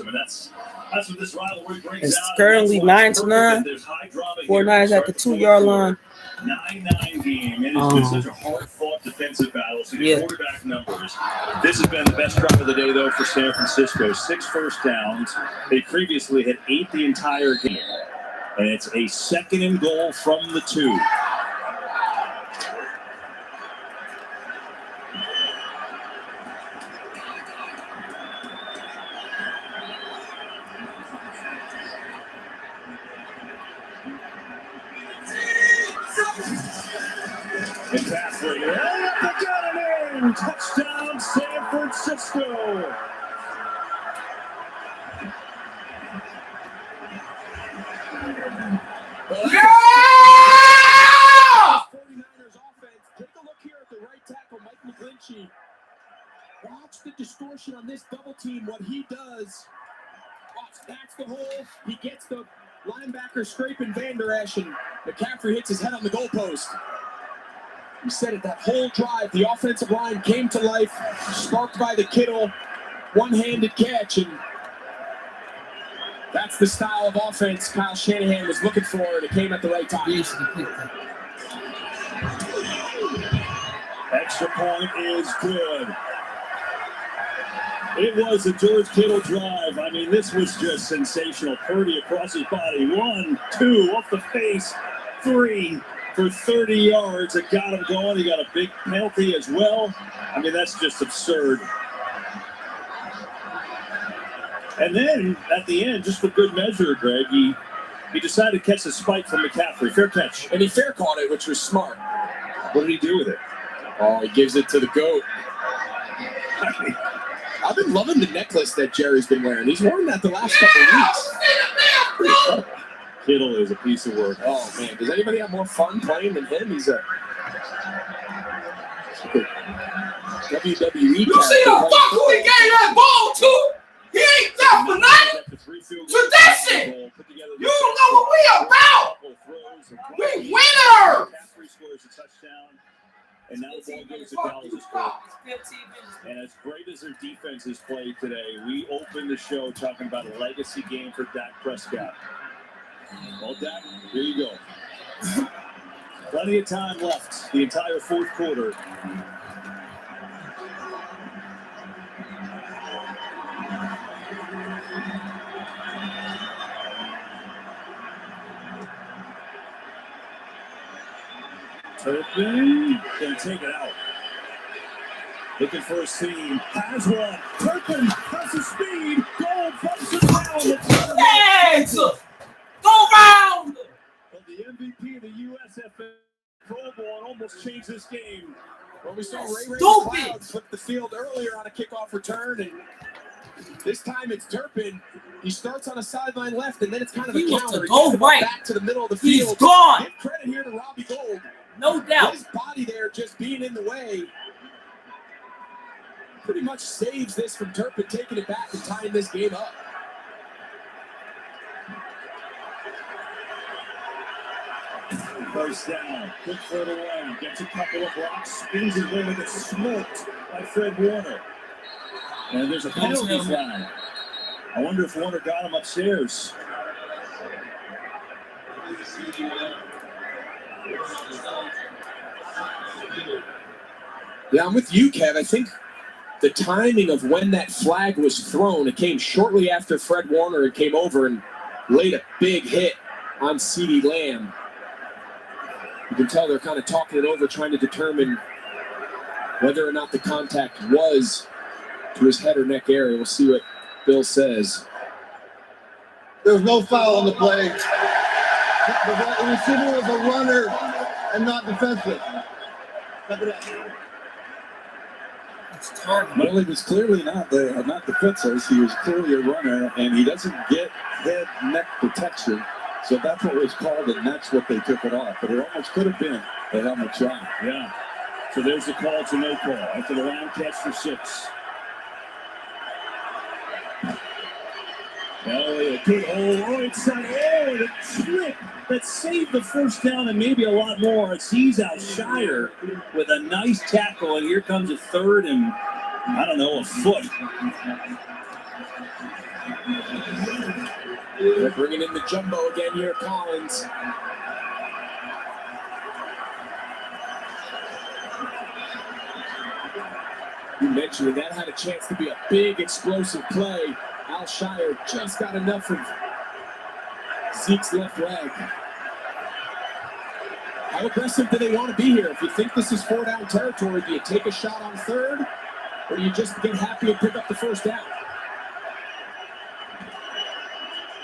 awesome, and that's what this rivalry brings It's out. currently 9-9. 49ers at the 2-yard line. 9-9 game, and it's been such a hard-fought defensive battle. So the quarterback numbers. This has been the best drive of the day, though, for San Francisco. 6 first downs. They previously had 8 the entire game, and it's a 2nd and goal from the 2. McCaffrey, they got it in! Touchdown, San Francisco! Yeah! 49ers offense. Take a look here at the right tackle, Mike McGlinchey. Watch the distortion on this double team, what he does. Watch, that's the hole. He gets the linebacker scraping Van Der Esch, and McCaffrey hits his head on the goalpost. We said it, that whole drive, the offensive line came to life, sparked by the Kittle one-handed catch, and that's the style of offense Kyle Shanahan was looking for, and it came at the right time. Extra point is good. It was a George Kittle drive. I mean, this was just sensational. Purdy across his body. 1, 2, off the face. 3 for 30 yards. It got him going. He got a big penalty as well. I mean, that's just absurd. And then, at the end, just for good measure, Greg, he decided to catch the spike from McCaffrey. Fair catch. And he fair caught it, which was smart. What did he do with it? Oh, he gives it to the GOAT. I've been loving the necklace that Jerry's been wearing. He's worn that the last couple of weeks. Kittle is a piece of work. Oh, man. Does anybody have more fun playing than him? He's a WWE You see the fuck who he gave that ball to? He ain't there for nothing. Tradition. You don't know what we about. We winners. Scores a touchdown, and now the ball goes to Dallas' court. And as great as their defense has played today, we opened the show talking about a legacy game for Dak Prescott. Well, Dak, here you go. Plenty of time left, the entire fourth quarter. Turpin can take it out. Looking for a seam. Has one. Turpin has the speed. Goal bumps it down. Yes! Go round! But the MVP of the USFL Pro Bowl almost changed this game. Well, we saw Ray Cloud flip the field earlier on a kickoff return, and this time it's Turpin. He starts on a sideline left, and then it's kind of a counter. Go right. Back to the middle of the field. He's gone. Give credit here to Robbie Gould. No doubt. His body there just being in the way pretty much saves this from Turpin taking it back and tying this game up. First down, quick for the run, gets a couple of blocks, spins it over, gets smoked by Fred Warner. And there's a penalty flag. I wonder if Warner got him upstairs. Yeah, I'm with you, Kev. I think the timing of when that flag was thrown, it came shortly after Fred Warner came over and laid a big hit on CeeDee Lamb. You can tell they're kind of talking it over, trying to determine whether or not the contact was to his head or neck area. We'll see what Bill says. There was no foul on the play. The receiver was a runner and not defensive. Well, he was clearly not defensive. He was clearly a runner, and he doesn't get head neck protection. So that's what was called, and that's what they took it off. But it almost could have been a helmet shot. Yeah. So there's the call to no call after the round catch for 6. Oh, a good hole right side. Oh, the trick that saved the first down and maybe a lot more. As he's out Shire with a nice tackle, and here comes a third and, I don't know, a foot. They're bringing in the jumbo again here, Collins. You mentioned that had a chance to be a big, explosive play. Al Shire just got enough of Zeke's left leg. How aggressive do they want to be here? If you think this is 4-down territory, do you take a shot on third, or do you just get happy and pick up the first down?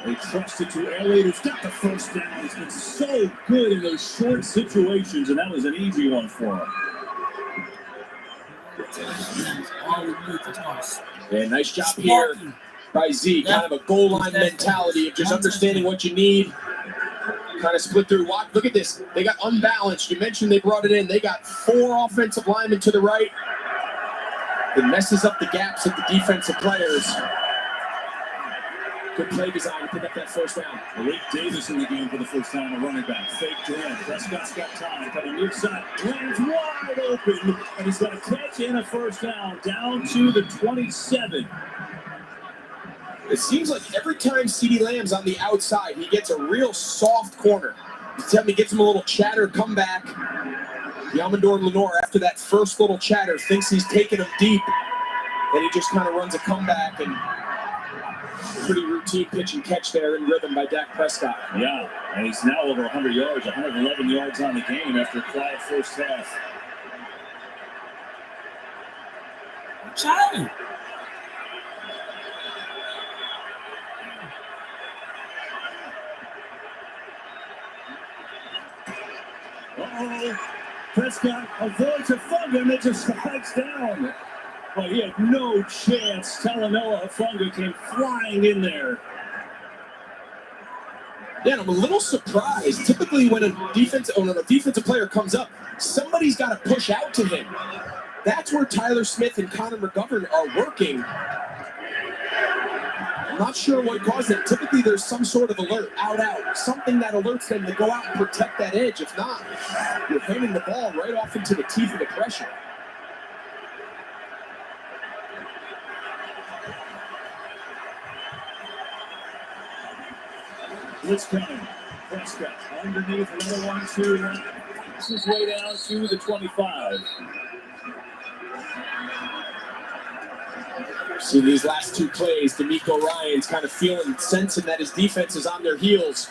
They trusted to Elliott, who's got the first down. He's been so good in those short situations, and that was an easy one for him. Yeah, nice job here by Z. Kind of a goal line mentality of just understanding what you need. Kind of split through. Look at this. They got unbalanced. You mentioned they brought it in. They got 4 offensive linemen to the right. It messes up the gaps of the defensive players. Good play design to pick up that first down. Malik Davis in the game for the first time, a running back. Fake to him. Prescott's got time. Coming near side. Lands wide open. And he's got a catch and a first down. Down to the 27. It seems like every time CeeDee Lamb's on the outside, he gets a real soft corner. You tell me, gets him a little chatter, come back. Yamador Lenore, after that first little chatter, thinks he's taking him deep. Then he just kind of runs a comeback, and pretty routine pitch and catch there in rhythm by Dak Prescott. Yeah, and he's now over 100 yards, 111 yards on the game after a quiet first half. Child. Uh-oh. Prescott avoids a fumble and it just strikes down. But he had no chance. Talanoa Hufanga came flying in there. Yeah, and I'm a little surprised. Typically when a defensive player comes up, somebody's got to push out to him. That's where Tyler Smith and Connor McGovern are working. I'm not sure what caused it. Typically there's some sort of alert, out, something that alerts them to go out and protect that edge. If not, you're handing the ball right off into the teeth of the pressure. Blitz coming. Prescott underneath another 1-2. This is way down to the 25. See these last 2 plays, D'Amico Ryan's kind of sensing that his defense is on their heels.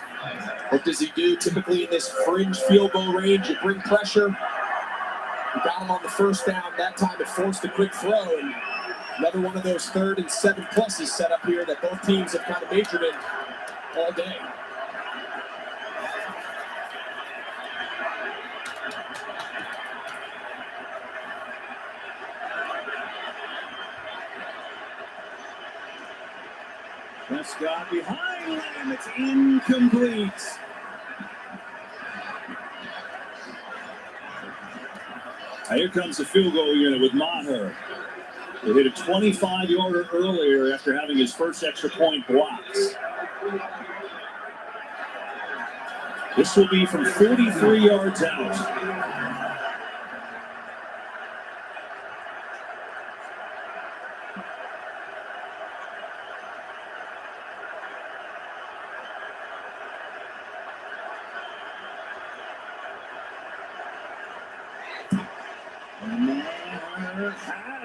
What does he do? Typically in this fringe field goal range, you bring pressure. You got him on the first down. That time it forced a quick throw. And another one of those 3rd and 7 pluses set up here that both teams have kind of majored in all day. Prescott behind him. It's incomplete. Now here comes the field goal unit with Maher. They hit a 25-yarder earlier after having his first extra point blocked. This will be from 43 yards out.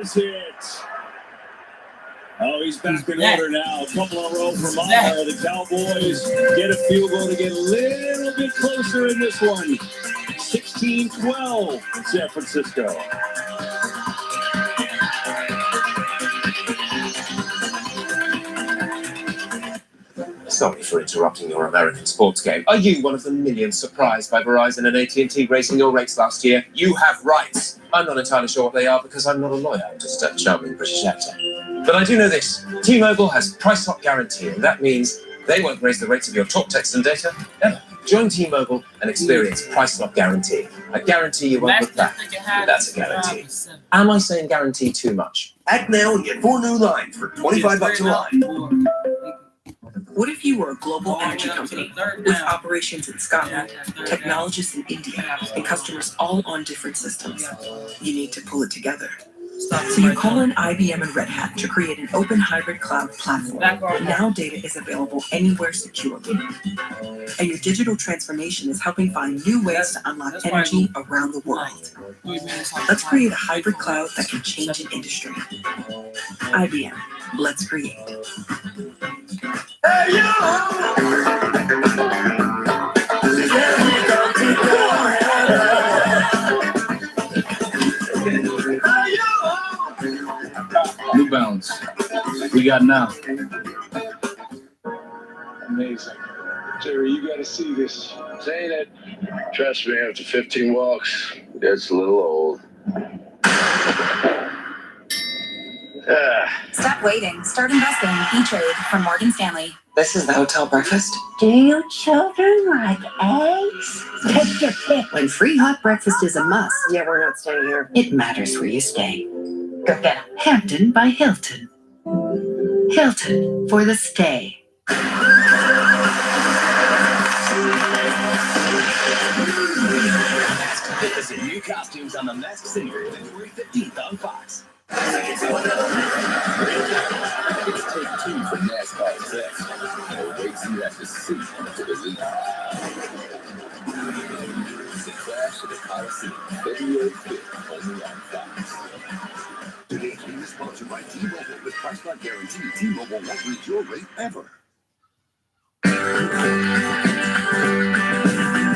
Has it. Oh, he's back in order now. A couple in a row for Maher. The Cowboys get a field goal to get a little bit closer in this one. 16-12 in San Francisco. Sorry for interrupting your American sports game. Are you one of the millions surprised by Verizon and AT&T raising your rates last year? You have rights. I'm not entirely sure what they are because I'm not a lawyer. I'm just a charming British actor. But I do know this. T-Mobile has price lock guarantee, and that means they won't raise the rates of your talk, text, and data ever. Join T-Mobile and experience price lock guarantee. I guarantee you won't look back. That's a guarantee. Am I saying guarantee too much? Act now and get 4 new lines for $25 a line. What if you were a global energy company with operations in Scotland, technologists in India, and customers all on different systems? You need to pull it together. So you call in IBM and Red Hat to create an open hybrid cloud platform. Now data is available anywhere securely. And your digital transformation is helping find new ways to unlock energy around the world. Let's create a hybrid cloud that can change an industry. IBM, let's create. New Balance. We got now. Amazing. Jerry, you got to see this. Saying it. Trust me, after 15 walks, it's a little old. Stop waiting. Start investing. E-Trade from Morgan Stanley. This is the hotel breakfast. Do your children like eggs? Take your pick. When free hot breakfast is a must, Yeah, we're not staying here. it matters where you stay. Go get 'em. Hampton by Hilton. Hilton for the stay. Visit new costumes on The Masked Singer, February 15th on Fox. It's take two for NASCAR sex. No race you have to see to believe. The Crash of the Coliseum, February 5th, only on Fox. Today's game is sponsored by T-Mobile with Price Lock Guarantee. T-Mobile won't reach your rate ever.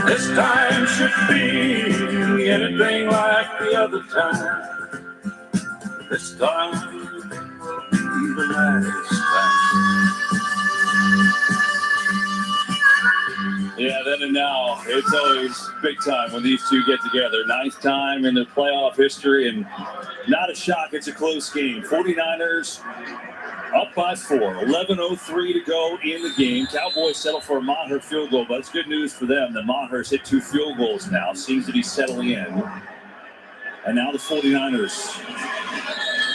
This time should be anything like the other time. This time will be the last time. Yeah, then and now, it's always big time when these two get together. Ninth time in their playoff history, and not a shock, it's a close game. 49ers up by 4, 11:03 to go in the game. Cowboys settle for a Maher field goal, but it's good news for them. The Maher's hit 2 field goals now, seems to be settling in. And now the 49ers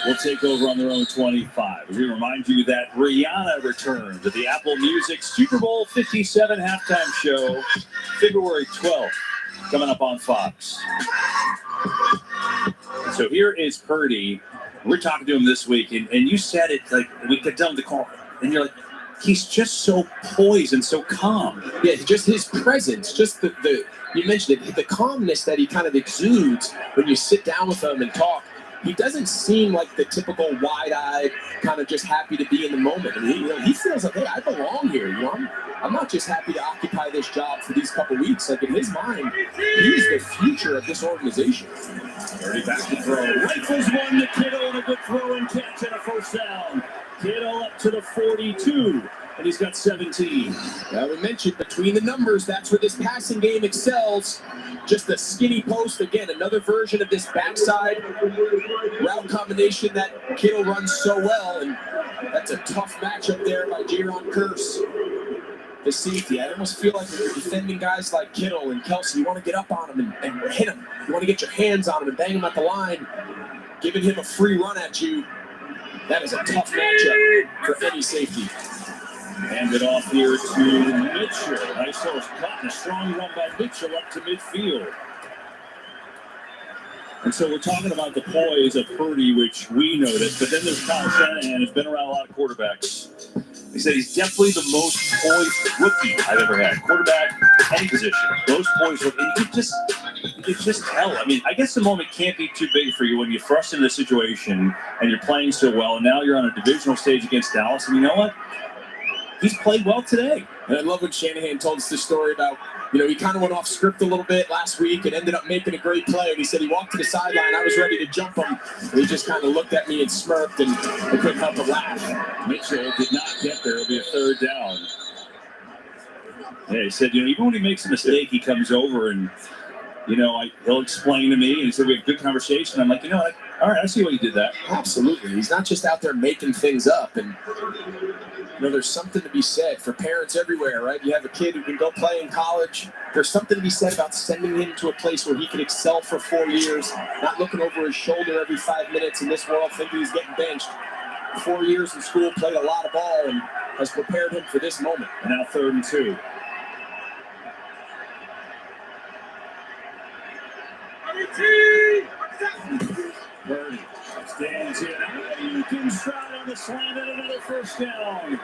will take over on their own 25. We remind you that Rihanna returns to the Apple Music Super Bowl 57 halftime show, February 12th, coming up on Fox. So here is Purdy. We're talking to him this week, and you said it like we could tell him to call, and you're like, he's just so poised and so calm. Yeah, just his presence, just the you mentioned it, the calmness that he kind of exudes when you sit down with him and talk. He doesn't seem like the typical wide-eyed, kind of just happy to be in the moment. And he feels like, hey, I belong here. I'm not just happy to occupy this job for these couple weeks. Like in his mind, he's the future of this organization. Already back to throw. Rifles one to Kittle, and a good throw and catch and a first down. Kittle up to the 42, and he's got 17. Now we mentioned between the numbers, that's where this passing game excels. Just a skinny post. Again, another version of this backside route combination that Kittle runs so well, and that's a tough matchup there by Jaron Kearse, the safety. I almost feel like when you're defending guys like Kittle and Kelsey, you want to get up on him and hit him. You want to get your hands on him and bang him at the line, giving him a free run at you. That is a tough matchup for any safety. Hand it off here to Mitchell. Nice little cut and a strong run by Mitchell up to midfield. And so we're talking about the poise of Purdy, which we noticed, but then there's Kyle Shanahan, who's been around a lot of quarterbacks. He said he's definitely the most poised rookie I've ever had. Quarterback, any position. Most poised rookie. And you could just tell. I mean, I guess the moment can't be too big for you when you're thrust into the situation and you're playing so well, and now you're on a divisional stage against Dallas, and you know what? He's played well today. And I love when Shanahan told us this story about, he kind of went off script a little bit last week and ended up making a great play. And he said he walked to the sideline. I was ready to jump him. And he just kind of looked at me and smirked, and I couldn't help but laugh. Mitchell did not get there. It'll be a third down. Yeah, he said, even when he makes a mistake, he comes over and, he'll explain to me. And he said, we have a good conversation. I'm like, all right, I see why you did that. Absolutely. He's not just out there making things up. And, there's something to be said for parents everywhere, right? You have a kid who can go play in college. There's something to be said about sending him to a place where he can excel for 4 years, not looking over his shoulder every 5 minutes in this world thinking he's getting benched. 4 years in school, played a lot of ball, and has prepared him for this moment. And now 3rd and 2. Stands in. You can stride on the slant and another first down.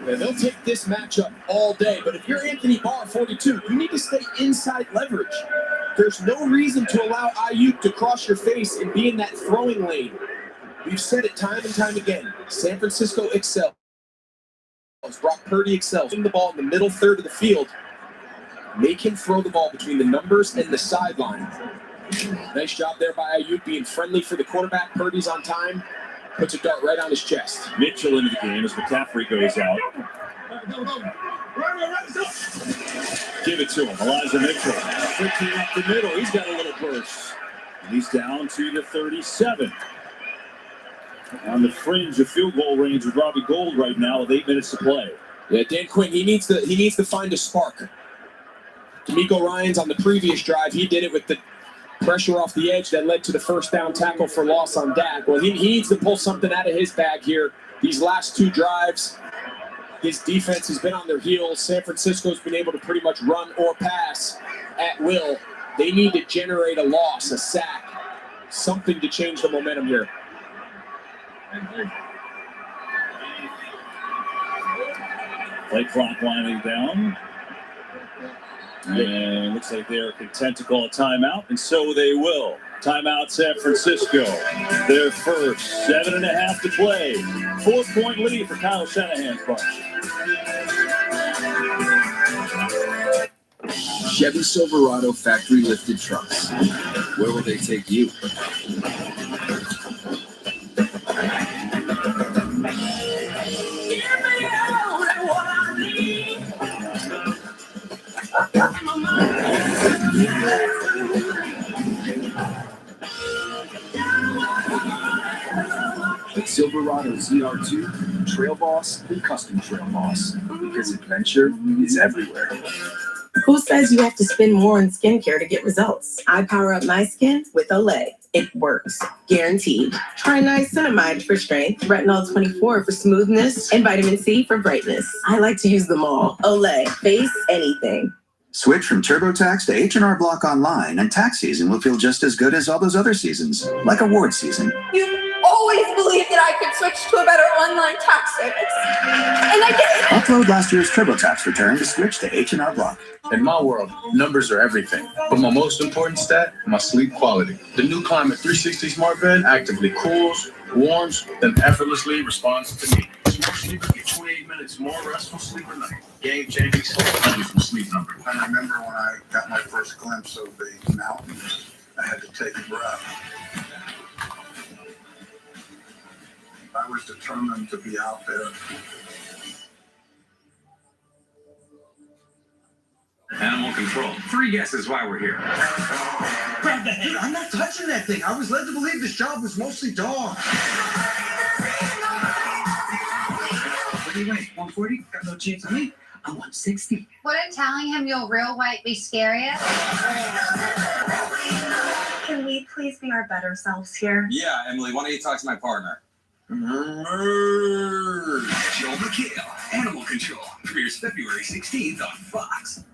Yeah, they'll take this matchup all day, but if you're Anthony Barr, 42, you need to stay inside leverage. There's no reason to allow Ayuk to cross your face and be in that throwing lane. We've said it time and time again. San Francisco excels. Brock Purdy excels. Putting the ball in the middle third of the field. Make him throw the ball between the numbers and the sideline. Nice job there by Ayuk being friendly for the quarterback. Purdy's on time. Puts a dart right on his chest. Mitchell into the game as McCaffrey goes out. Give it to him. Elijah Mitchell. Switching up the middle. He's got a little burst. He's down to the 37. On the fringe of field goal range with Robbie Gould right now with 8 minutes to play. Yeah, Dan Quinn, he needs to find a spark. D'Amico Ryans on the previous drive, he did it with the pressure off the edge that led to the first down tackle for loss on Dak. Well, he needs to pull something out of his bag here. These last 2 drives, his defense has been on their heels. San Francisco's been able to pretty much run or pass at will. They need to generate a loss, a sack, something to change the momentum here. Play clock winding down. And looks like they're content to call a timeout, and so they will. Timeout San Francisco. Their first 7.5 to play. 4-point lead for Kyle Shanahan's bunch. Chevy Silverado factory lifted trucks. Where will they take you? Silverado ZR2, Trail Boss, and Custom Trail Boss. Because adventure is everywhere. Who says you have to spend more on skincare to get results? I power up my skin with Olay. It works. Guaranteed. Try niacinamide for strength, retinol 24 for smoothness, and vitamin C for brightness. I like to use them all. Olay. Face anything. Switch from TurboTax to H&R Block Online, and tax season will feel just as good as all those other seasons, like award season. You always believed that I could switch to a better online tax service. And I did. Upload last year's TurboTax return to switch to H&R Block. In my world, numbers are everything. But my most important stat, my sleep quality. The new Climate 360 smart bed actively cools, warms, then effortlessly responds to me. Smart sleepers get 28 minutes more restful sleep a night. Game-changing sleep from Sleep Number. I remember when I got my first glimpse of the mountains, I had to take a breath. I was determined to be out there. Animal control. 3 guesses why we're here. Grab the head. I'm not touching that thing. I was led to believe this job was mostly dogs. What do you weigh? 140? Got no chance on me. I'm 160. Wouldn't telling him your real weight be scarier? Can we please be our better selves here? Yeah, Emily, why don't you talk to my partner? Joel McHale, Animal Control, premieres February 16th on Fox.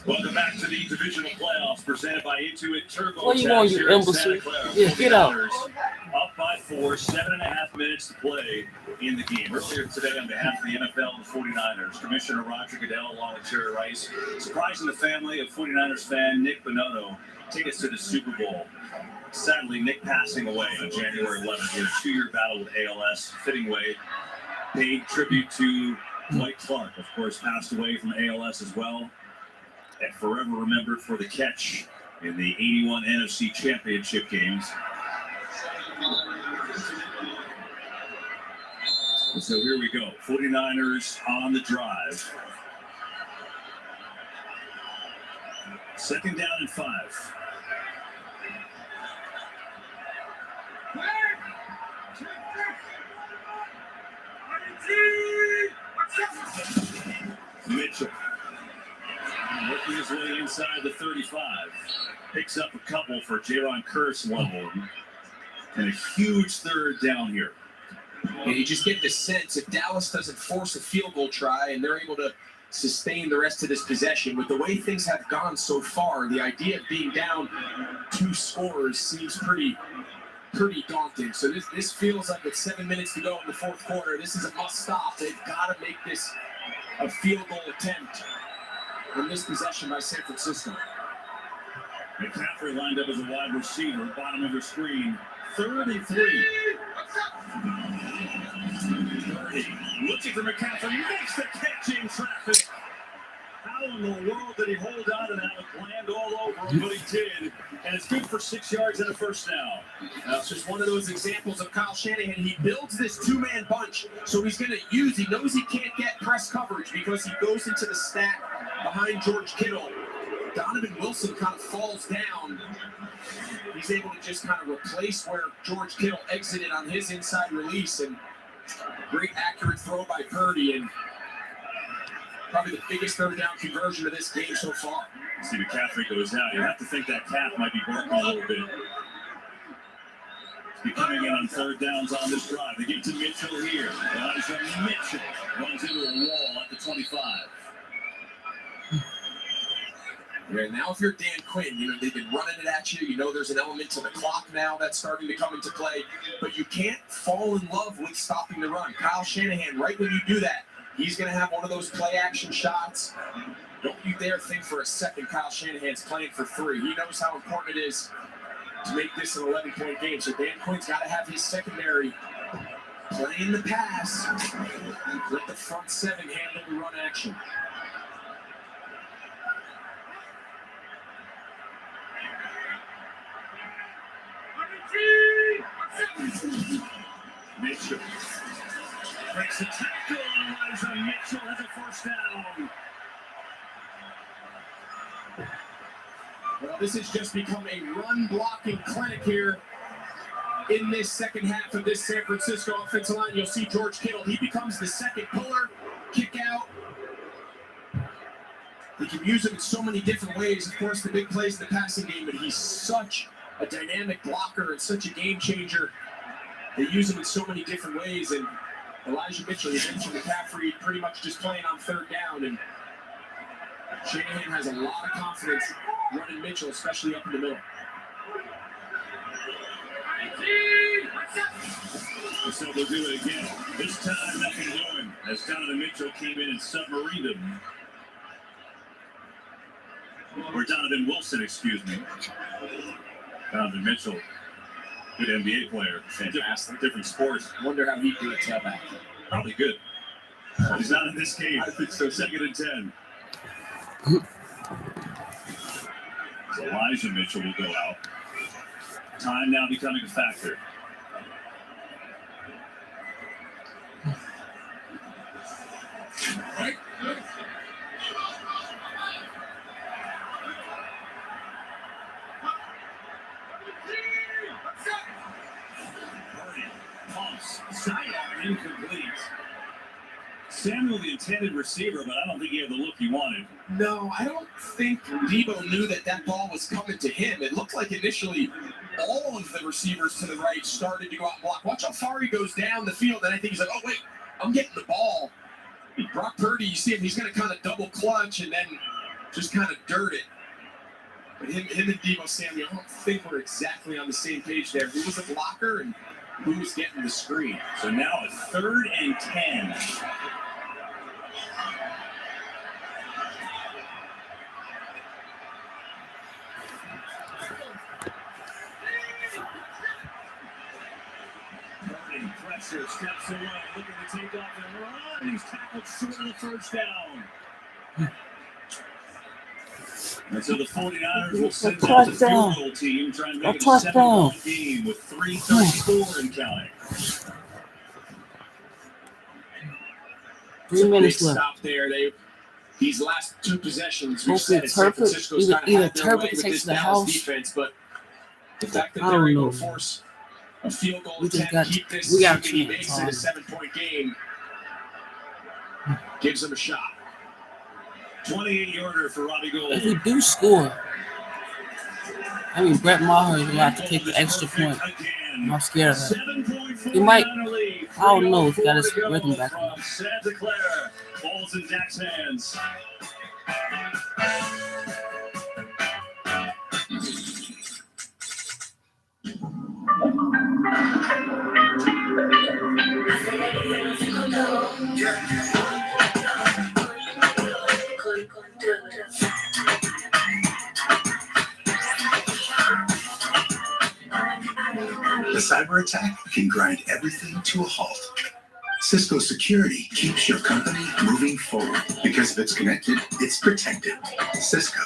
Welcome back to the divisional playoffs presented by Intuit Turbo. What do you want, you imbecile? Yeah, get out. Up by 4, 7.5 minutes to play in the game. Earlier today, on behalf of the NFL and the 49ers, Commissioner Roger Goodell along with Jerry Rice, surprising the family of 49ers fan Nick Bonanno tickets to the Super Bowl. Sadly, Nick passing away on January 11th. He had a 2-year battle with ALS. Fitting way, paid tribute to Dwight Clark, of course, passed away from ALS as well. And forever remembered for the catch in the 81 NFC Championship games. And so here we go. 49ers on the drive. 2nd down and 5. Mitchell working his way inside the 35. Picks up a couple for Jaron Curse level. And a huge 3rd down here. And you just get the sense if Dallas doesn't force a field goal try and they're able to sustain the rest of this possession. With the way things have gone so far, the idea of being down 2 scores seems pretty daunting. So this feels like with 7 minutes to go in the fourth quarter, this is a must stop. They've got to make this a field goal attempt on this possession by San Francisco. McCaffrey lined up as a wide receiver, bottom of the screen. 3rd and 3. 30. Looking for McCaffrey, makes the catch in traffic. How in the world did he hold on and have it land all over him? But he did. And it's good for 6 yards and a first down. That's just one of those examples of Kyle Shanahan. He builds this 2-man bunch, so he's going to use, he knows he can't get press coverage because he goes into the stack behind George Kittle. Donovan Wilson kind of falls down. He's able to just kind of replace where George Kittle exited on his inside release, and great accurate throw by Purdy, and probably the biggest third down conversion of this game so far. See, McCaffrey goes out. You have to think that calf might be working a little bit. He's coming in on 3rd downs on this drive. They get to Mitchell here. Elijah Mitchell runs into a wall at the 25. Yeah, now if you're Dan Quinn, they've been running it at you. There's an element to the clock now that's starting to come into play. But you can't fall in love with stopping the run. Kyle Shanahan, right when you do that, he's going to have one of those play-action shots. Don't you dare think for a second Kyle Shanahan's playing for 3. He knows how important it is to make this an 11-point game. So Dan Quinn's got to have his secondary playing the pass. Let the front 7 handle the run action. Mitchell breaks a tackle. Elijah Mitchell has a first down. Well, this has just become a run-blocking clinic here in this second half of this San Francisco offensive line. You'll see George Kittle. He becomes the second puller, kick out. They can use him in so many different ways. Of course, the big plays in the passing game, but he's such a dynamic blocker and such a game changer. They use him in so many different ways. And Elijah Mitchell, you mentioned McCaffrey pretty much just playing on 3rd down. And Shanahan has a lot of confidence running Mitchell, especially up in the middle. So they'll do it again. This time, nothing doing. As Donovan Mitchell came in and submarined him. Or Donovan Wilson, excuse me. Donovan Mitchell, good NBA player. Fantastic. Different sports. Wonder how he'd do a tailback. Probably good. He's not in this game. I think so. 2nd and 10. So Elijah Mitchell will go out. Time now becoming a factor. Pumps. Sidearm incomplete. Samuel, the intended receiver, but I don't think he had the look he wanted. No, I don't think Debo knew that ball was coming to him. It looked like initially all of the receivers to the right started to go out and block. Watch how far he goes down the field, and I think he's like, oh, wait, I'm getting the ball. Brock Purdy, you see him, he's going to kind of double clutch and then just kind of dirt it. But him and Debo Samuel, I don't think we're exactly on the same page there. Who was the blocker and who was getting the screen? So now a 3rd and 10. Pressure, steps away, looking to take off and run. He's tackled short of the first down. And so the 49ers will send out the field goal team, trying to make it a 7-point game with 3:34 and counting. 3 minutes left. Stop there. These last 2 possessions, we've said San Francisco's kind of had their way with this Dallas defense, but the fact that they're able to force a field goal attempt, keep this we got a makes it a 7-point game, gives them a shot. 28-yarder for Robbie Gould. If we do score, I mean, Brett Maher is going to have to take the extra point. I'm scared of that. He might, I don't know if he got his rhythm back. Santa Clara. Ball ball's in Dak's hands. The cyber attack can grind everything to a halt. Cisco Security keeps your company moving forward because if it's connected, it's protected. Cisco.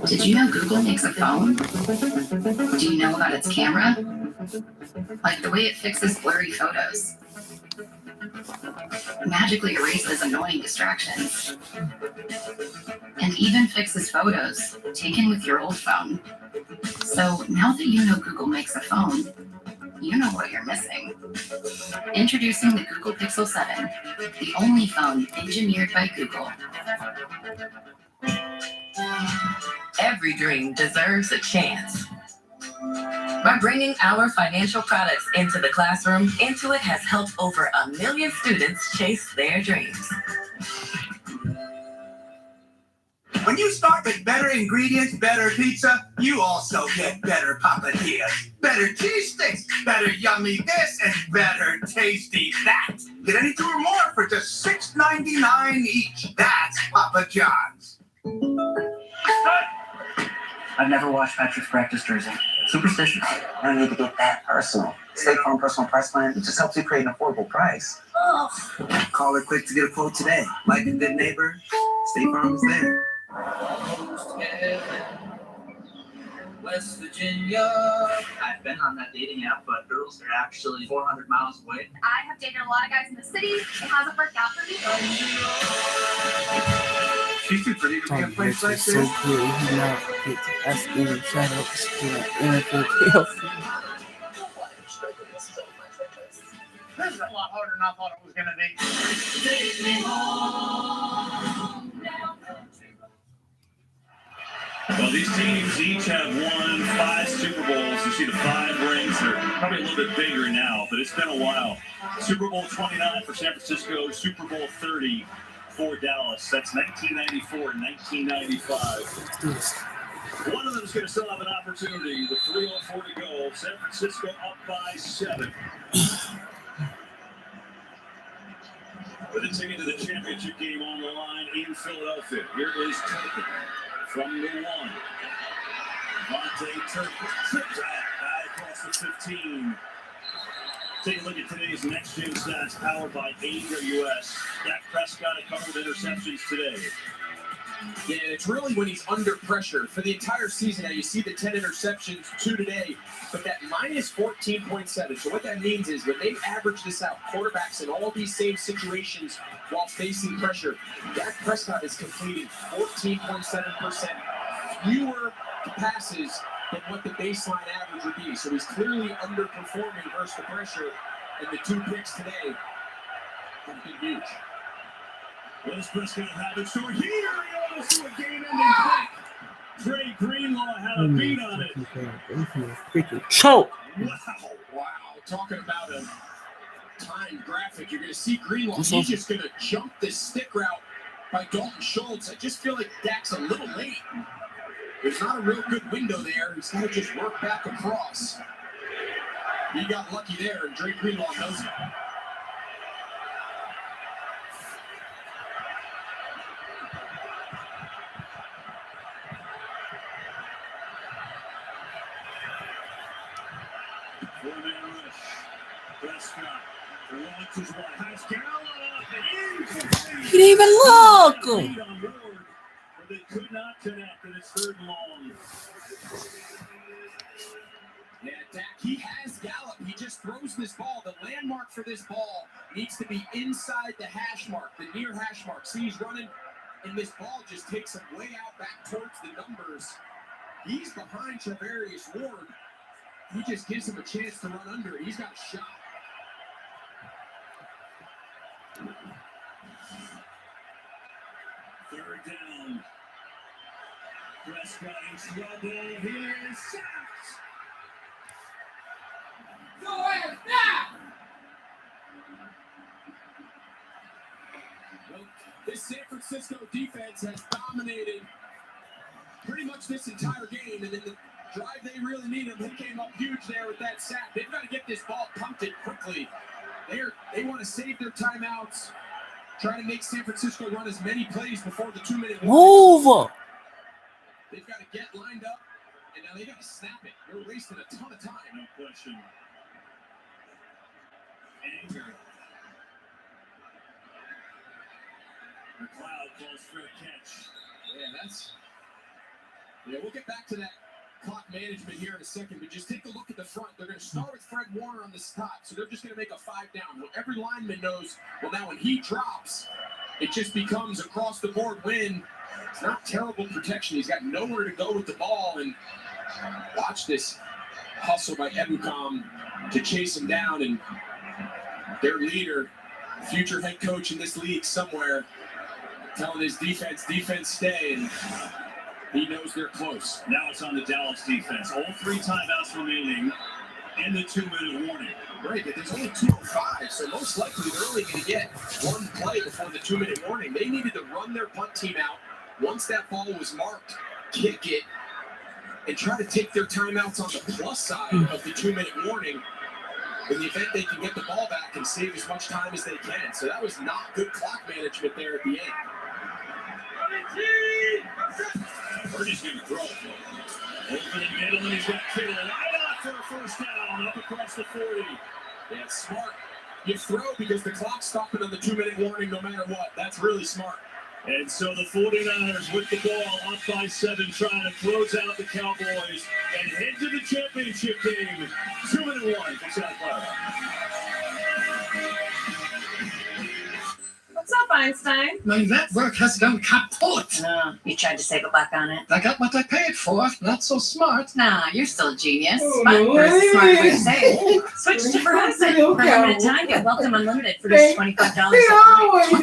Did you know Google makes a phone? Do you know about its camera? Like the way it fixes blurry photos. Magically erases annoying distractions. And even fixes photos taken with your old phone. So now that you know Google makes a phone, you know what you're missing. Introducing the Google Pixel 7, the only phone engineered by Google. Every dream deserves a chance. By bringing our financial products into the classroom, Intuit has helped over 1 million students chase their dreams. When you start with better ingredients, better pizza, you also get better papadillas, better cheese sticks, better yummy this, and better tasty that. Get any two or more for just $6.99 each. That's Papa John's. I've never watched Patrick's practice jersey. Superstitious. I need to get that personal. State Farm Personal Price Plan, it just helps you create an affordable price. Oh. Call her quick to get a quote today. Like a good neighbor, State Farm is there. West Virginia. I've been on that dating app, but girls are actually 400 miles away. I have dated a lot of guys in the city. It hasn't worked out for me. She's too pretty to be in a place like this. So good, he now gets asking shout outs to NFL playoffs. This is a lot harder than I thought it was going to be. Well, these teams each have won 5 Super Bowls. You see the 5 rings. They're probably a little bit bigger now, but it's been a while. Super Bowl 29 for San Francisco, Super Bowl 30 for Dallas. That's 1994 and 1995. One of them is going to still have an opportunity with 3:04 to go. San Francisco up by 7. With a ticket to the championship game on the line in Philadelphia. Here is Turpin from the 1. Vontae Turpin trips out across the 15. Take a look at today's Next Gen stats powered by AWS. Dak Prescott a couple of interceptions today. Yeah, and it's really when he's under pressure. For the entire season now, you see the 10 interceptions, 2 today, but that minus 14.7. So what that means is when they average this out, quarterbacks in all these same situations while facing pressure, Dak Prescott is completing 14.7% fewer passes than what the baseline average would be. So he's clearly underperforming versus the pressure, and the 2 picks today have been huge. What does Prescott have in store here? He almost threw a game-ending pick. Dre Greenlaw had a beat on it. Freaking choke. Wow. Talking about a time graphic, you're going to see Greenlaw. He's just going to jump this stick route by Dalton Schultz. I just feel like Dak's a little late. There's not a real good window there. He's got to just work back across. He got lucky there, and Dre Greenlaw knows it. He didn't even look. They could not connect, and it's 3rd and long. Yeah, Dak, he has Gallup. He just throws this ball. The landmark for this ball needs to be inside the hash mark, the near hash mark. See, he's running, and this ball just takes him way out back towards the numbers. He's behind Travarius Ward. He just gives him a chance to run under. He's got a shot. Third down. Prescott in trouble. Here's sacked. Go ahead, now! This San Francisco defense has dominated pretty much this entire game, and in the drive they really need him, he came up huge there with that sack. They've got to get this ball punted quickly. They want to save their timeouts, try to make San Francisco run as many plays before the 2-minute Move! They've got to get lined up, and now they got to snap it. They're wasting a ton of time. No question. Anger. McLeod calls for a catch. Yeah, we'll get back to that clock management here in a second, but just take a look at the front. They're going to start with Fred Warner on the spot, so they're just going to make a 5 down. Well, every lineman knows, well, now when he drops, it just becomes across the board win. It's not terrible protection. He's got nowhere to go with the ball, and watch this hustle by Ebukam to chase him down, and their leader, future head coach in this league somewhere, telling his defense stay, and he knows they're close. Now it's on the Dallas defense. All 3 timeouts remaining in the 2-minute warning. Right, but there's only 2:05, so most likely they're only going to get 1 play before the 2-minute warning. They needed to run their punt team out once that ball was marked, kick it, and try to take their timeouts on the plus side of the 2-minute warning in the event they can get the ball back and save as much time as they can. So that was not good clock management there at the end. Purdy's going to throw. Open in middle, and he's got Kittle right off for a first down, up across the 40. Yeah, smart. You throw because the clock's stopping on the 2-minute warning no matter what. That's really smart. And so the 49ers with the ball up by 7, trying to close out the Cowboys and head to the championship game. 2-minute warning for South Florida. What's up, Einstein? My network has gone kaput. You tried to save a buck on it? I got what I paid for. Not so smart. Nah, you're still a genius. But there's a smart way to say it. Switch to Verizon. For a limited time, get welcome unlimited for just $25 a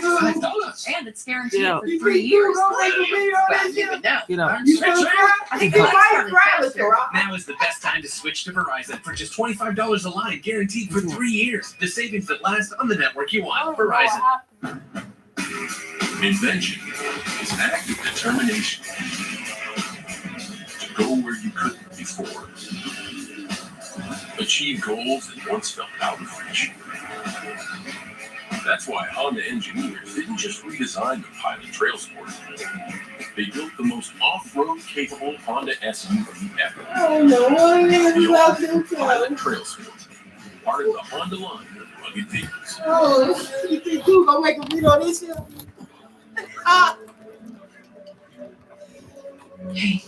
month. $25? And it's guaranteed for 3 years. Well, you would know. I think Now is the best time to switch to Verizon for just $25 a line, guaranteed for 3 years. The savings that last on the network you want. Verizon. Invention is active determination to go where you couldn't before. Achieve goals that once felt out of reach. That's why Honda engineers didn't just redesign the Pilot Trail Sport. They built the most off-road capable Honda SUV ever. Oh no, The Pilot Trail Sport, part of the Honda line of rugged vehicles. Oh, you think you gonna make a video on this here? Hey,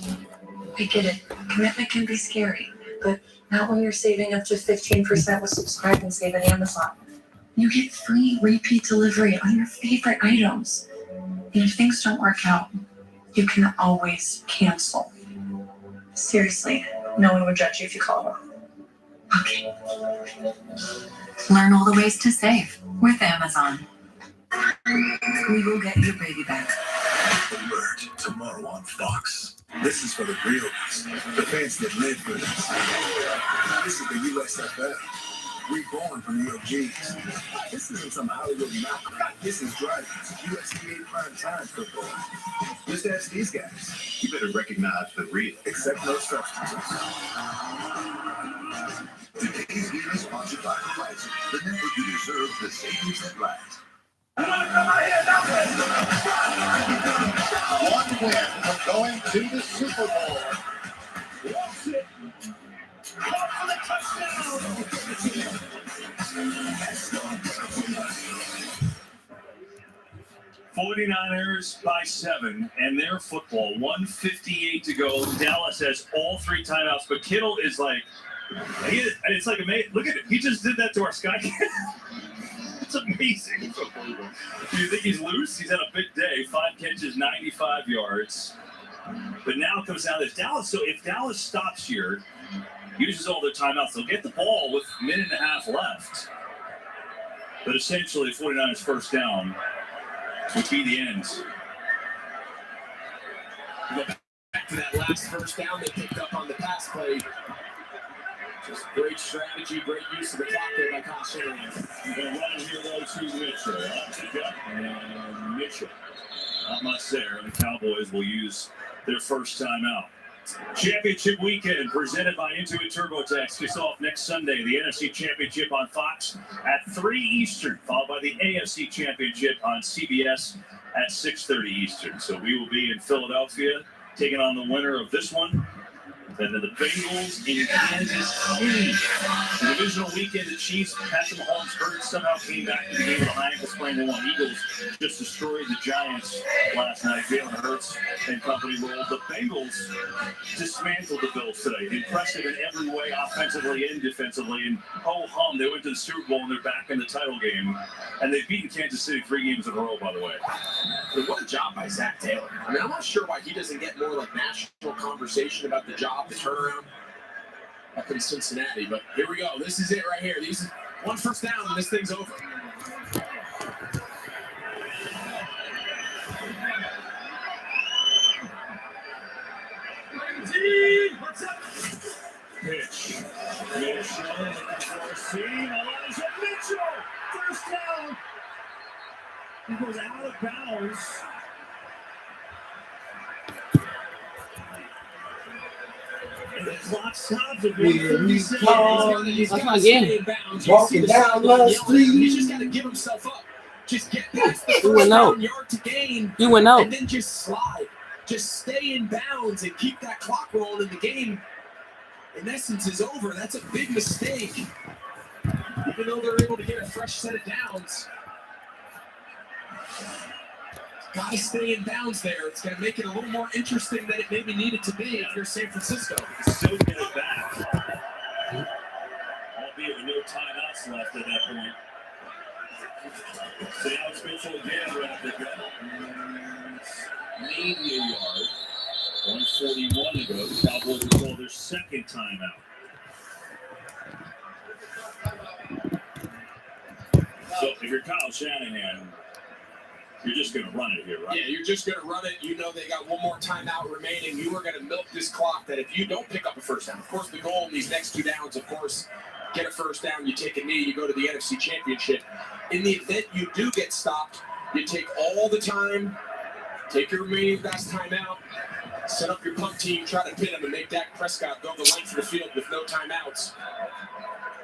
I get it. Commitment can be scary, but not when you're saving up to 15% with Subscribe and Save at Amazon. You get free repeat delivery on your favorite items. And if things don't work out, you can always cancel. Seriously, no one would judge you if you call them. Okay. Learn all the ways to save with Amazon. We will get your baby back. Alert tomorrow on Fox. This is for the real ones, the fans that live for this. This is the USFL, reborn from the OGs. This isn't some Hollywood knockoff. This is driving USDA prime time football. Just ask these guys. You better recognize the real. Accept no substitutes. Today's game is sponsored by Verizon, the network you deserve, the savings that last. One win from going to the Super Bowl. Walks it. Caught for the touchdown. 49ers by 7, and their football. 1:58 to go. Dallas has all 3 timeouts, but Kittle is like, it's like amazing. Look at it. He just did that to our Sky. It's amazing. Do you think he's loose? He's had a big day. 5 catches, 95 yards. But now it comes down to Dallas. So if Dallas stops here, uses all their timeouts, they'll get the ball with a minute and a half left. But essentially, 49ers first down would be the end. Go back to that last first down they picked up on the pass play. Just great strategy, great use of the clock there by Kyle Shanahan. They're running here though to Mitchell. And Mitchell. Not much there. The Cowboys will use their first timeout. Championship weekend presented by Intuit TurboTax kicks off next Sunday. The NFC Championship on Fox at 3 Eastern, followed by the AFC Championship on CBS at 6:30 Eastern. So we will be in Philadelphia taking on the winner of this one. And then the Bengals in Kansas City. The divisional weekend, the Chiefs, Patrick Mahomes hurt, somehow came back to the game with a high ankle sprain. They won. Eagles just destroyed the Giants last night. Jalen Hurts and company rolled. The Bengals dismantled the Bills today. Impressive in every way, offensively and defensively. And ho-hum, they went to the Super Bowl and they're back in the title game. And they've beaten Kansas City 3 games in a row, by the way. But what a job by Zach Taylor. I mean, I'm not sure why he doesn't get more like national conversation about the job, the turnaround up in Cincinnati. But here we go. This is it right here. These is one first down and this thing's over. What's up? Pitch. Mitchell looking for a seam. Elijah Mitchell. First down. He goes out of bounds. And the clock stops at 1:37. That's my game. Walking down Love Street. He's just got to give himself up. Just get past the He went out. yard to gain. He went out. And then just slide. Just stay in bounds and keep that clock rolling. And the game, in essence, is over. That's a big mistake. Even though they're able to get a fresh set of downs. Got to stay in bounds there. It's going to make it a little more interesting than it maybe needed to be if you're San Francisco. Still get it back. Albeit with no timeouts left at that point. So now it's Mitchell again right up the gut. Maybe a yard. 1:41 to go. The Cowboys will call their second timeout. So if you're Kyle Shanahan, you're just going to run it here, right? Yeah, you're just going to run it. You know they got one more timeout remaining. You are going to milk this clock that if you don't pick up a first down, of course, the goal in these next 2 downs, of course, get a first down, you take a knee, you go to the NFC Championship. In the event you do get stopped, you take all the time, take your remaining best timeout, set up your punt team, try to pin them and make Dak Prescott go the length of the field with no timeouts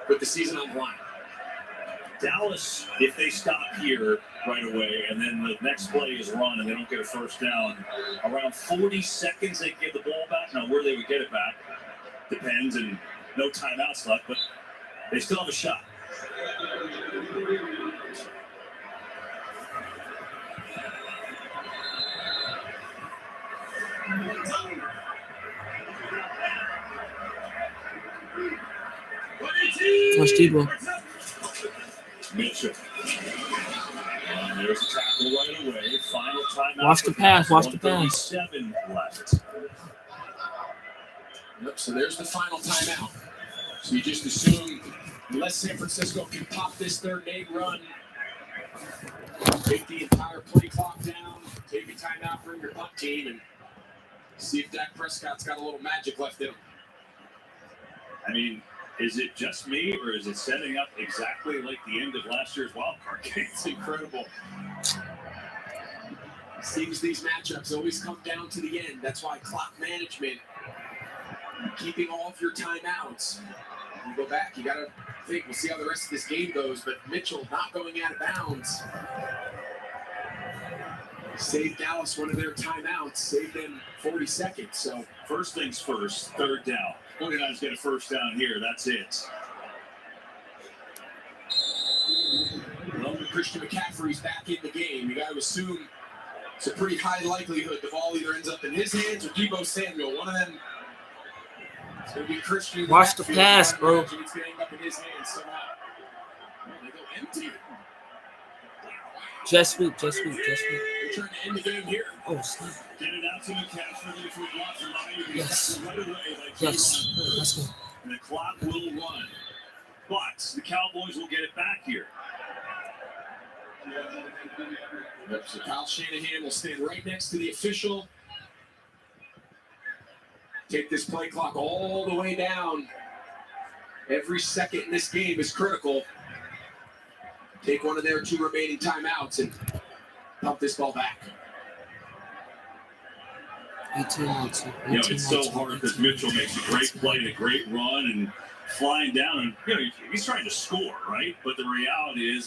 with the season on the line. Dallas, if they stop here right away and then the next play is run and they don't get a first down, around 40 seconds they give the ball back. Now, where they would get it back depends, and no timeouts left, but they still have a shot. Watch Debo. Mitchell. There's a tackle right away. Final timeout. Watch the pass. Watch the pass. 1:37 left. Yep, so there's the final timeout. So you just assume, unless San Francisco can pop this third and 8 run, take the entire play clock down, take a timeout, bring your punt team, and see if Dak Prescott's got a little magic left in him. I mean, is it just me, or is it setting up exactly like the end of last year's wild card game? It's incredible. Seems these matchups always come down to the end. That's why clock management, keeping all of your timeouts. You go back, you got to think, we'll see how the rest of this game goes, but Mitchell not going out of bounds. Saved Dallas one of their timeouts, saved them 40 seconds. So first things first, third down. 49ers get a first down here. That's it. Well, Christian McCaffrey's back in the game. You got to assume it's a pretty high likelihood the ball either ends up in his hands or Deebo Samuel. One of them. It's going to be Christian. Watch the pass, bro. It's going to end up in his hands somehow. They go empty. Just sweep. They're trying to end the game here. Oh, snap. Get it out to McCaffrey. If we watch him, Yes. right away. Yes. Let's go. And the clock will run. But the Cowboys will get it back here. Yep, so Kyle Shanahan will stand right next to the official. Take this play clock all the way down. Every second in this game is critical. Take one of their 2 remaining timeouts and pump this ball back. 18-19. You know, it's so hard because Mitchell makes a great play and a great run and flying down, and you know he's trying to score, right? But the reality is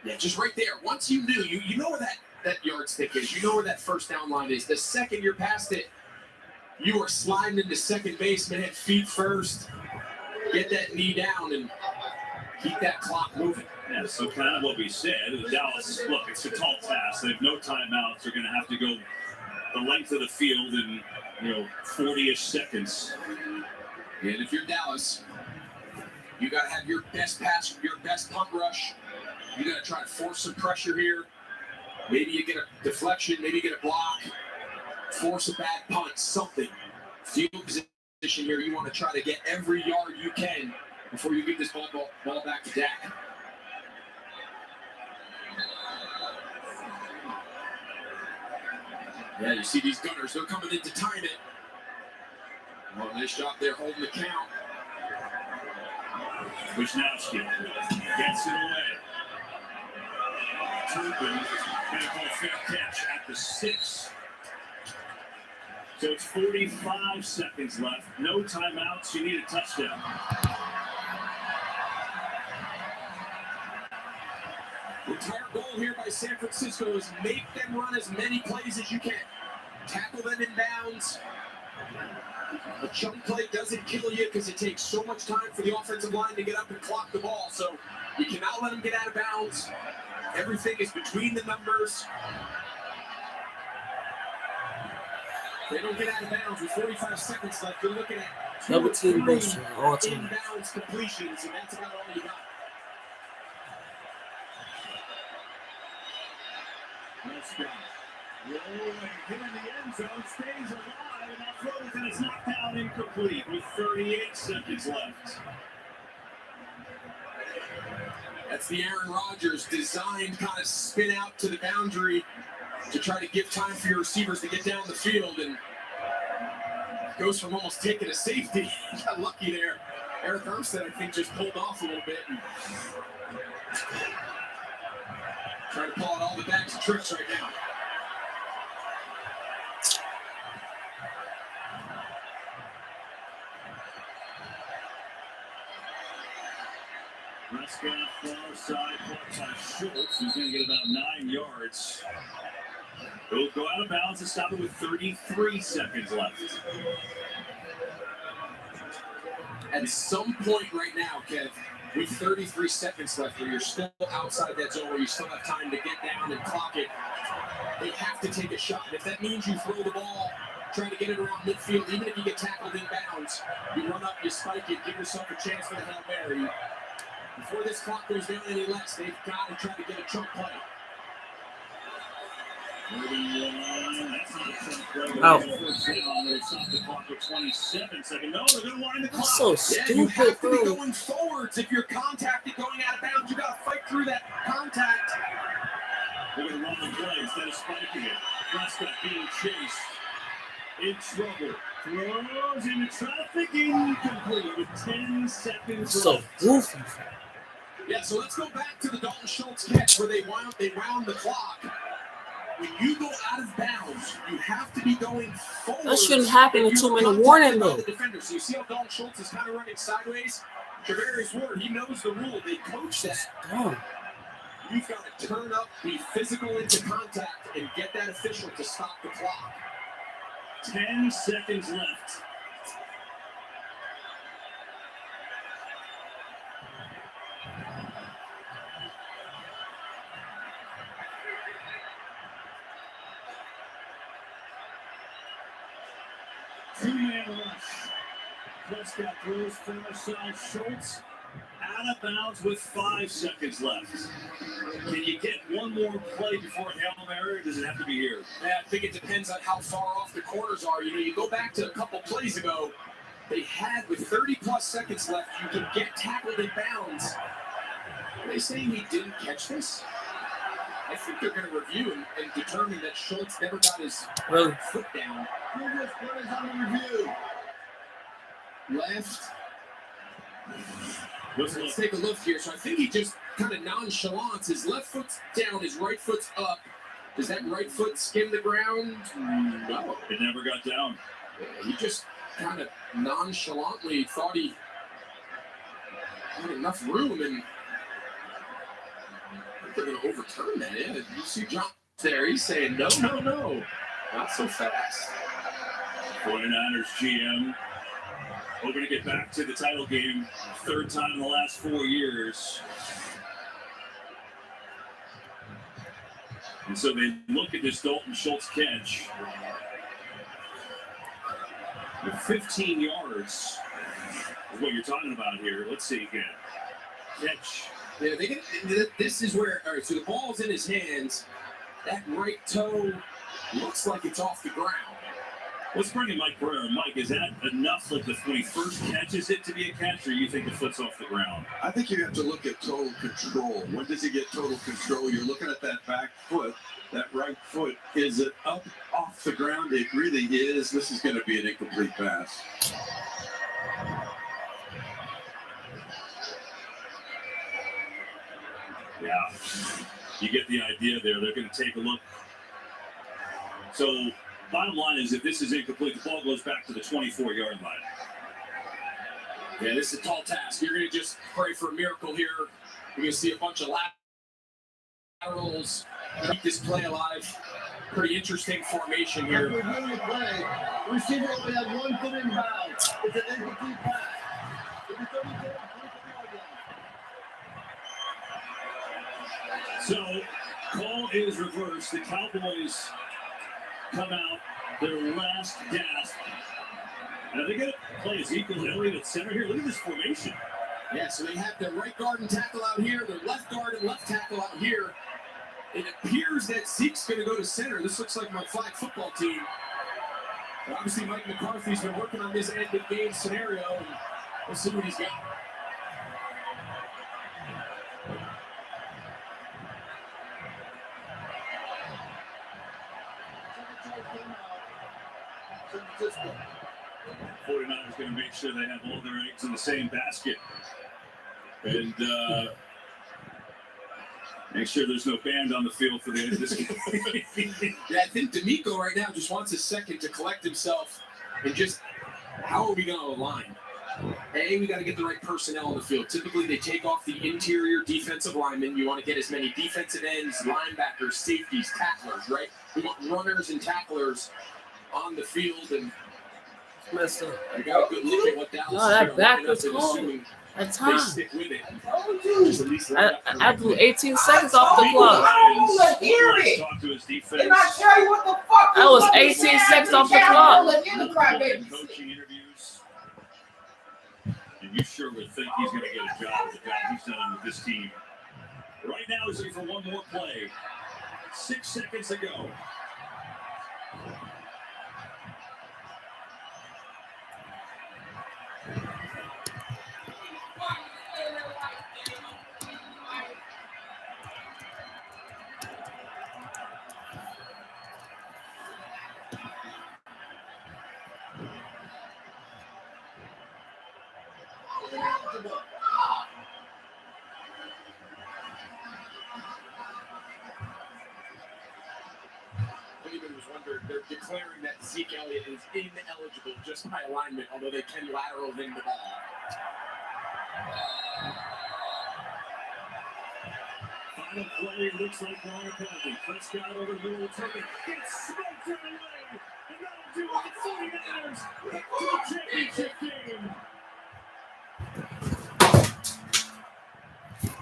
that just right there. Once you knew, you know where that yardstick is. You know where that first down line is. The second you're past it, you are sliding into second base, man. Feet first. Get that knee down and keep that clock moving. Yeah, so kind of what we said. Dallas, look, it's a tall task. They have no timeouts. They're going to have to go the length of the field in 40-ish seconds. And if you're Dallas, you got to have your best pass, your best punt rush. You got to try to force some pressure here. Maybe you get a deflection, maybe you get a block, force a bad punt, something. Field position here, you want to try to get every yard you can before you give this ball back to Dak. Yeah, you see these gunners, they're coming in to time it. Well, nice job there holding the count. Wisnowski gets it away. Turpin going to call fair catch at the 6. So it's 45 seconds left. No timeouts. You need a touchdown. The entire goal here by San Francisco is make them run as many plays as you can. Tackle them in bounds. A chunk play doesn't kill you because it takes so much time for the offensive line to get up and clock the ball. So you cannot let them get out of bounds. Everything is between the numbers. They don't get out of bounds with 45 seconds left. You're looking at double team motion all time. Inbounds completions, and that's about all you got. Rolling, hit in the end zone, stays alive, and now throws, and it's knocked down incomplete with 38 seconds left. That's the Aaron Rodgers designed kind of spin out to the boundary to try to give time for your receivers to get down the field, and goes from almost taking a safety. Got lucky there. Eric Armstead, I think, just pulled off a little bit. And trying to pull out all the bags of tricks right now. Prescott far side, caught by Schultz, who's going to get about 9 yards. He'll go out of bounds and stop it with 33 seconds left. At some point right now, Kev, with 33 seconds left, where you're still outside that zone, where you still have time to get down and clock it, they have to take a shot. If that means you throw the ball, try to get it around midfield, even if you get tackled in bounds, you run up, you spike it, give yourself a chance for the Hail Mary. Before this clock goes down any less, they've got to try to get a chunk play. Oh. That's so stupid, you have to be bro. going forwards. If you're contacted going out of bounds, you got to fight through that contact. They're going to run the play instead of spiking it. Prescott being chased. In trouble. Throws into traffic, incomplete with 10 seconds So left. goofy. Yeah, so let's go back to the Dalton Schultz catch where they wound the clock. When you go out of bounds, you have to be going forward. That shouldn't happen in 2-minute warning, though. So you see how Dalton Schultz is kind of running sideways? Javarius Ward, he knows the rule. They coach that. Oh. You've got to turn up, be physical into contact, and get that official to stop the clock. 10 seconds left. Two-man rush. Prescott throws far side. Schultz out of bounds with 5 seconds left. Can you get one more play before Hail Mary, or does it have to be here? Yeah, I think it depends on how far off the corners are. You know, you go back to a couple plays ago, they had, with 30-plus seconds left, you can get tackled in bounds. Are they saying he didn't catch this? I think they're going to review and determine that Schultz never got his foot down. What is on the review? Left Let's take a look here. So I think he just kind of nonchalance. His left foot's down, his right foot's up. Does that right foot skim the ground? No. It never got down. He just kind of nonchalantly thought he had enough room, and they're going to overturn that. Yeah, you see John there. He's saying, no, no, no. Not so fast. 49ers GM hoping to get back to the title game. Third time in the last 4 years. And so they look at this Dalton Schultz catch. With 15 yards is what you're talking about here. Let's see again. Catch. Yeah, this is where, all right, so the ball's in his hands. That right toe looks like it's off the ground. Let's bring in Mike Pereira. Mike, is that enough, like when he first catches it to be a catch, or you think the foot's off the ground? I think you have to look at total control. When does he get total control? You're looking at that back foot. That right foot, is it up off the ground? It really is. This is going to be an incomplete pass. Yeah, you get the idea there. They're going to take a look. So, bottom line is, if this is incomplete, the ball goes back to the 24-yard line. Yeah, this is a tall task. You're going to just pray for a miracle here. You're going to see a bunch of laterals keep this play alive. Pretty interesting formation here. Receiver only had 1 foot in bounds. It's an incomplete pass. So, call is reversed. The Cowboys come out, their last gasp. And are they going to play Ezekiel Elliott at center here? Look at this formation. Yeah, so they have their right guard and tackle out here, their left guard and left tackle out here. It appears that Zeke's going to go to center. This looks like my flag football team. But obviously, Mike McCarthy's been working on this end of game scenario, and we'll see what he's got. San Francisco. 49ers going to make sure they have all their eggs in the same basket. And make sure there's no band on the field for the end of this game. Yeah, I think D'Amico right now just wants a second to collect himself and just, how are we going to align? A, we got to get the right personnel on the field. Typically, they take off the interior defensive linemen. You want to get as many defensive ends, linebackers, safeties, tacklers, right? We want runners and tacklers on the field, and messed up. I got a good look at what Dallas No, that back was cold. At time. they stick with it. I drew 18 seconds off the clock. I don't want to hear it. Talk to his defense. And I tell you what the fuck. That was 18 seconds off the clock. Coaching interviews. And you sure would think he's going to get a job with the job he's done with this team. Right now, he's looking for one more play. 6 seconds to go. They're declaring that Zeke Elliott is ineligible just by alignment, although they can lateral in the ball. Final play looks like Ron Conley. Prescott over the middle, took it, gets smoked in the leg, and that'll do it. The 49ers to the championship game.